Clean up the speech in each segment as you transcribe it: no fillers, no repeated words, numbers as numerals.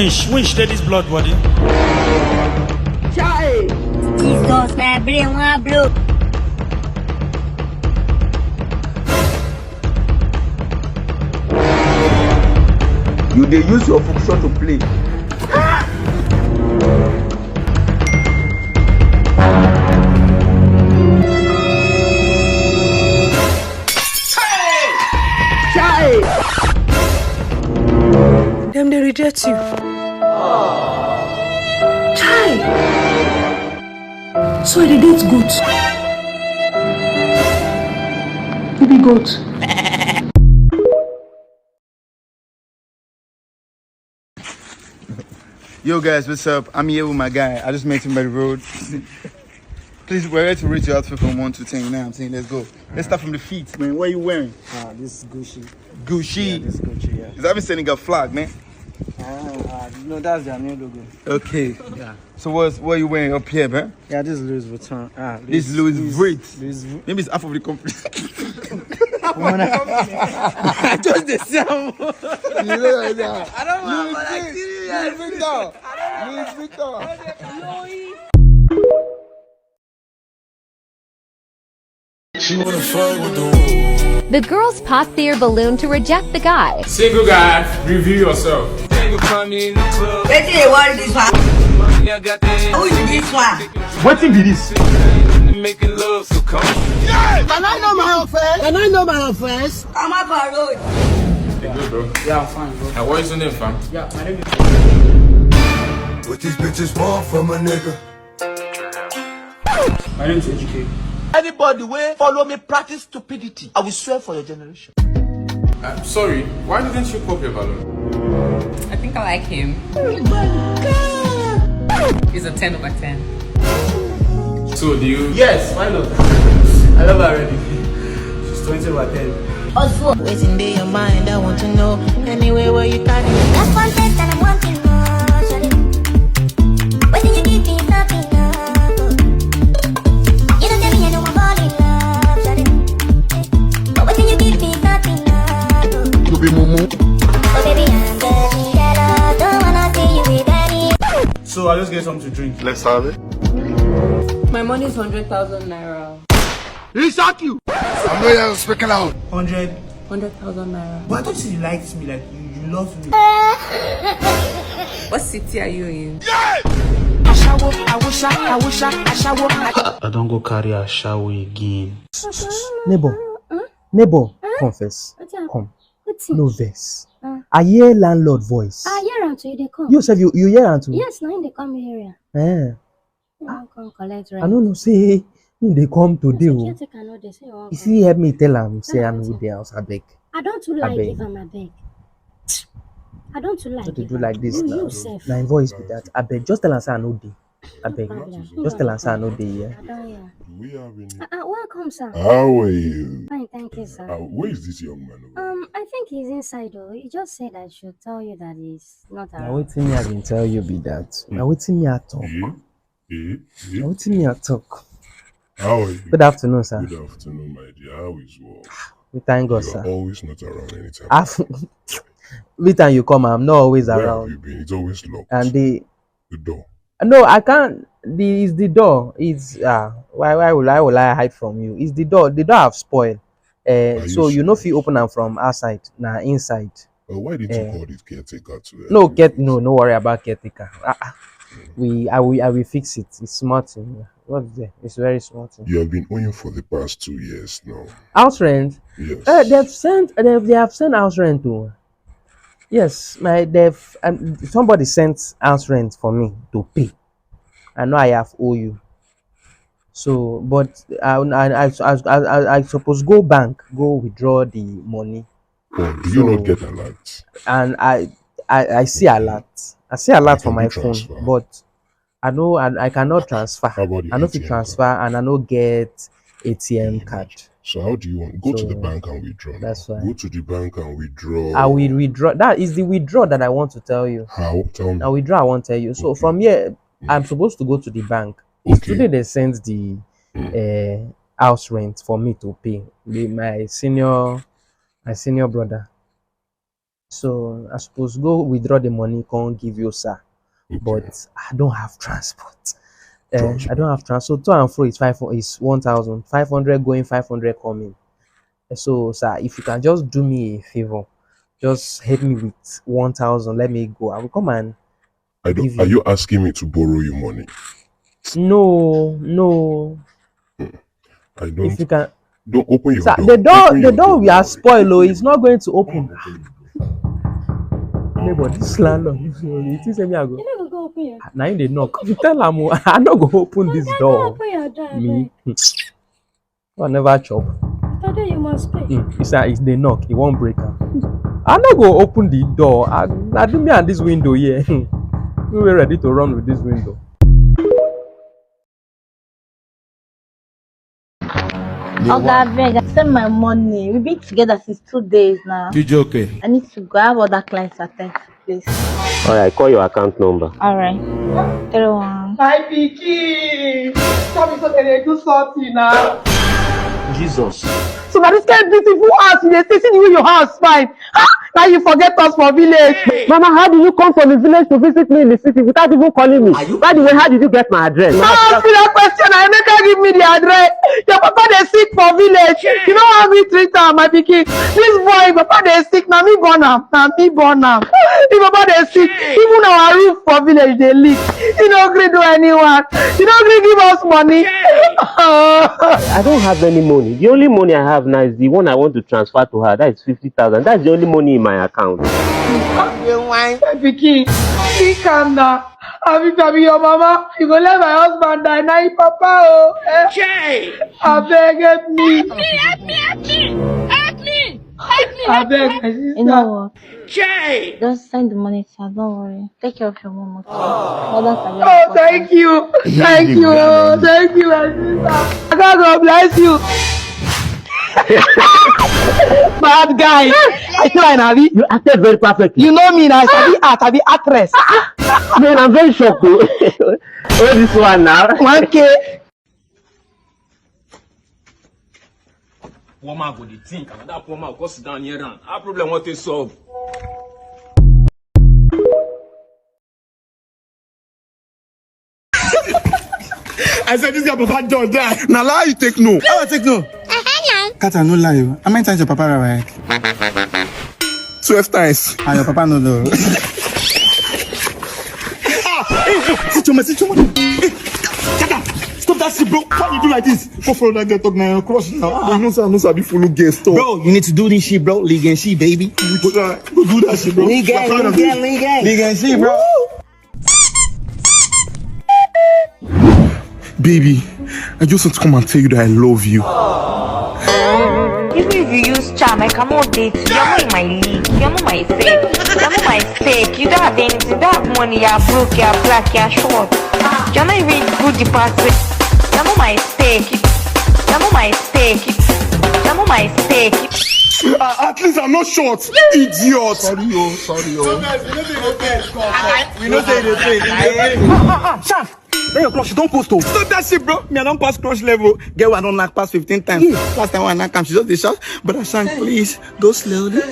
winch this blood body. Chai! Jesus, my brain one blow. You dey use your function to play. Chai! Them they reject you. Chai! So the date's good. Baby goat. Yo guys, what's up? I'm here with my guy. I just met him by the road. Please, we're ready to rate your outfit from 1 to 10. You know what I'm saying? Let's go. Let's start from the feet, man. What are you wearing? This is Gucci. Gucci. Yeah, this is Gucci, yeah. Is that been Senegal flag, man? No, that's their new logo. Okay. Yeah. So what are you wearing up here, man? Yeah, this is Louis Vuitton. This is Louis Vuitton. Louis Maybe it's half of the company. I just the same. You know like that. I don't know, but I Louis Vuitton. She wanna fight with the The girls pop their balloon to reject the guy. Single guy, review yourself. Wait till they want this one. Who is this one? What thing be this? making love, so come. Can I know my own first? Can I know my own first? I'm up on road. You good, bro? Yeah, I'm fine, bro. And what is your name, fam? Yeah, my name is. What these bitches want from a nigga? My name is HK. Anybody will follow me practice stupidity, I will swear for your generation. Sorry, why didn't you pop your balloon? I think I like him. He's a 10 over 10. So do you? Yes, why not? I love her already. She's 20 over 10. What's in your mind? I want to know. Anyway, where you carry me. That's one test and I want to know. What did you give me? Nothing. You don't tell me I know I'm all in love. But what did you give me? Nothing. You be mumu. Oh baby, I'm getting better. Don't wanna see you with any. So I'll just get something to drink. Let's have it. My money is 100,000 naira. He shot you. I'm not even speaking out. 100,000 naira. But I thought you liked me, like you love me. What city are you in? I don't go carry a shower again. Neighbor, confess. Come. No verse. I hear landlord voice. I hear am too, they come. You said you hear am too? Yes, now they come here. Come collect rent. I don't know, say they come today. If he help me tell him, say I'm with the house, I beg. I don't too like give him a beg. I don't too like to do like this now. Yourself. My voice be that. I beg, just tell us I know day. I beg. Just tell us I know day, yeah. I don't hear. We have any... welcome, sir. How are you? Fine, thank you, sir. Where is this young man? I think he's inside though. He just said I should tell you that he's not around. Now waiting me I can tell you be that. Now waiting me I talk. Now waiting me I talk. How are you? Good afternoon, sir. Good afternoon, my dear. How is work? We thank God, You're sir. always not around anytime. Every time you come, I'm not always Where around. have you been? It's always locked. And the door. No, I can't. It's the door. It's why will I hide from you? It's the door. The door have spoiled. So you know if you open them from outside, now inside. Why didn't you call this caretaker to No worry about caretaker. I will fix it. It's smart. What's there? It's very smart. You have been owing for the past 2 years now. House rent? Yes. They have sent house rent too. Yes, somebody sent house rent for me to pay. I know I have owe you. So, but I suppose go withdraw the money. Oh, do you not get alert? And I see alert. I see alert for my phone, but I know I cannot transfer. I know to transfer and I don't get ATM card. So how do you want? Go to the bank and withdraw. That's right. Go to the bank and withdraw. I will withdraw. That is the withdraw that I want to tell you. How? Tell me. Now withdraw I won't tell you. So from here, I'm supposed to go to the bank. Today they sent the house rent for me to pay. My senior brother. So I suppose go withdraw the money, can't give you, sir. But I don't have transport. I don't have transport. So to and fro is 1,500 going, 500 coming. So, sir, if you can just do me a favor, just help me with 1,000. Let me go. I will come and give you. Are you asking me to borrow you money? No. I don't. If you can, don't open your sir, door. The door we are spoiled. Oh, it's not going to open. Neighbor, this landlord, you think say me I go? You never go open your door. Now they knock. You tell am I not go open this door. Open your door. Me, I never chop. Today you must pay. It's the knock. It won't break am. I not go open the door. I do me and this window here. We were ready to run with this window. Oga, beg, send my money. We've been together since 2 days now. You joking? I need to go. I have other clients to attend to, please. Alright, call your account number. Alright. 31. My pikin! Tell me so they do something now. Jesus. So now this kind of beautiful house, you dey see you your house fine. Now you forget us for village. Hey. Mama, how did you come from the village to visit me in the city without even calling me? By the way, how did you get my address? No, ask me that question. I never give me the address. Your papa dey sick for village. You know how me treat am, my pikin. This boy, papa dey sick. Now me born am. If papa dey sick, even our roof for village dey leak. You no gree do anyone. You no gree give us money. I don't have any money. The only money I have now is the one I want to transfer to her. That is 50,000. That's the only money in my account. Pikin, be calm now. I be your mama. You go let my husband die. Now you papa. Oh, I beg, help me. I beg, my sister. You know what? Just send the money to her. Don't worry. Take care of your mom. Oh, thank you. Thank you. Thank you, my sister. God bless you. Bad guy. I try, Navi. You acted very perfectly. You know me now. I be actress. Man, I'm very shocked. What this one now? 1K. Woman go dey think, and that woman go sit down here and our problem what they solve. I said this guy papa don't die. Now lie you take no. How I take no? Kata no lie. How many times your papa right? 12 times. And your papa no know. Sit your man. Hey, Kata, stop that shit, bro. Why you do like this? Go for that talk now. Cross now. You know, I be full of guests. Bro, you need to do this shit, bro. League and shit, baby. Go do that shit, bro. League and shit, bro. Baby, I just want to come and tell you that I love you. Even if you use charm, I cannot date you. You're not in my league. You're not my fake. You're not my fake. You don't have anything. You don't have money. You're broke. You're black. You're short. You're not even good department. You're not my stake. You're not my stake. You're not my stake. At least I'm not short. Idiot. Sorry. We know say the thing. Chef. Then your crush, don't post. Stop that shit, bro. Me, I don't pass crush level. Girl, I don't knock past 15 times. Yeah. Last time I knock him, she just did shout. But I sang, please, go slowly.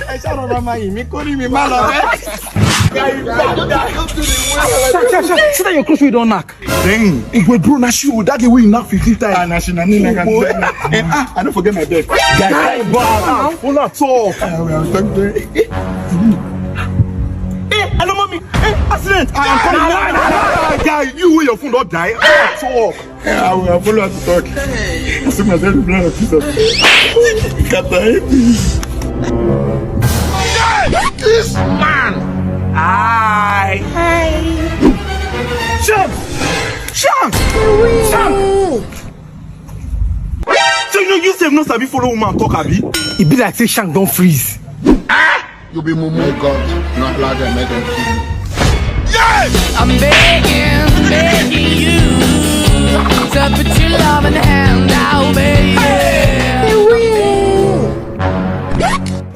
I shout over my me calling me man. See that your crush we don't knock. Then, if we bro, na shoe, that way we knock 15 times. And I don't forget my bed. Guy, bad. Full of talk. Hey, hello, mommy. Hey, accident. I am coming now. Guy, you with your phone don't die. Talk. I will follow her to talk. I see myself in the blood of Jesus. Can't die. This man. Hi. Champ. So you know you say no sabi follow woman talk abi? It be like say Shank don't freeze. You be mumu God, not allow them make them kill you. Yes! I'm begging you to put your love in the hand out, baby.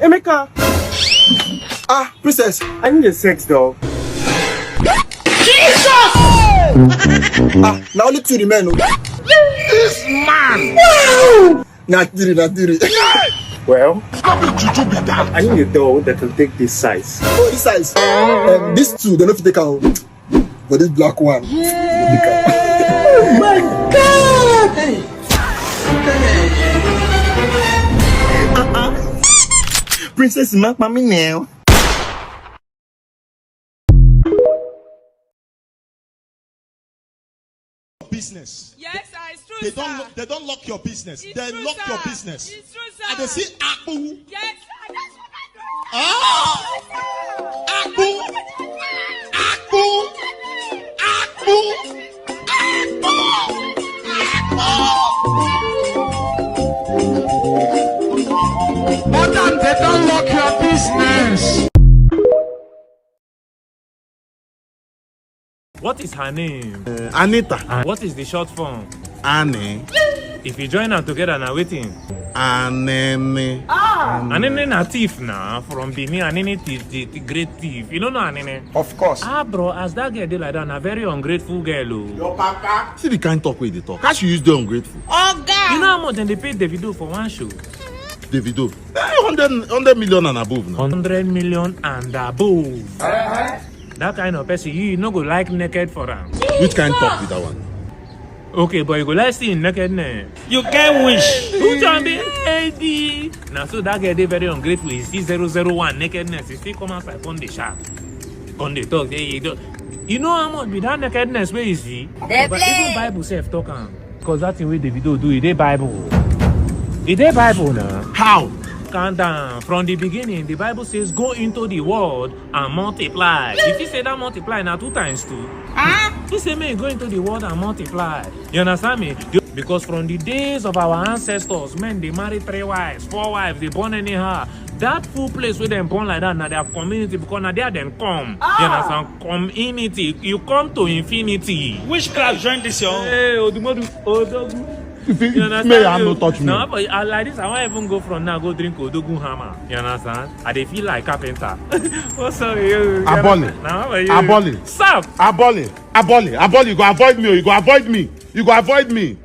Emeka. Princess, I need a sex doll. Jesus! Now only two remain. This man! one. Not three. Well, I need a doll that can take this size. Oh, this size. These two, they don't fit take out. But this black one. Oh my God! Hey. Princess, mark mommy now. Business. Yes, sir, it's true, They don't lock your business. It's they true, lock sir. your business. It's true, sir. And they see Akbu. Yes, sir, that's what I do. Ah! Akbu! Akbu! Akbu! Madam, they don't lock your business. What is her name? Anita. And what is the short form? Annie. If you join them together, now waiting. Anene. Anene na thief now from Benin. Anene thief, the great thief. You don't know Anene? Of course. Bro, as that girl did like that, a very ungrateful girl. Your papa. See the kind talk where they talk. How she use the ungrateful? Oh God! You know how much they paid Davido for one show? Davido. 100 million and above now. 100 million and above. That kind of person, you no go like naked for him. Which kind talk with that one? Okay, but you go like see nakedness. You can wish. Who can be AD? Now, so that guy, they very ungrateful. He see 001 nakedness. He still come outside on the shop. On the talk. You know how much be that nakedness where you see? But even Bible self talk on. Because that thing with Davido do, it is Bible. It is Bible now. How? Calm down. From the beginning, the Bible says, go into the world and multiply. If you say that multiply, now 2 times 2. He say, man, go into the world and multiply. You understand me? Because from the days of our ancestors, men, they married 3 wives, 4 wives, they born anyhow. That full place where they born like that, now they have community, because now they are then come. You understand? Community. You come to infinity. Which club joined this young? Hey, Odumodu. You understand? No touch me. No, but like this, I won't even go from now, go drink Odogun Hammer. You understand? I they feel like carpenter. What's up, you? Aboli. Aboli. Stop. Aboli. You go avoid me. You go avoid me.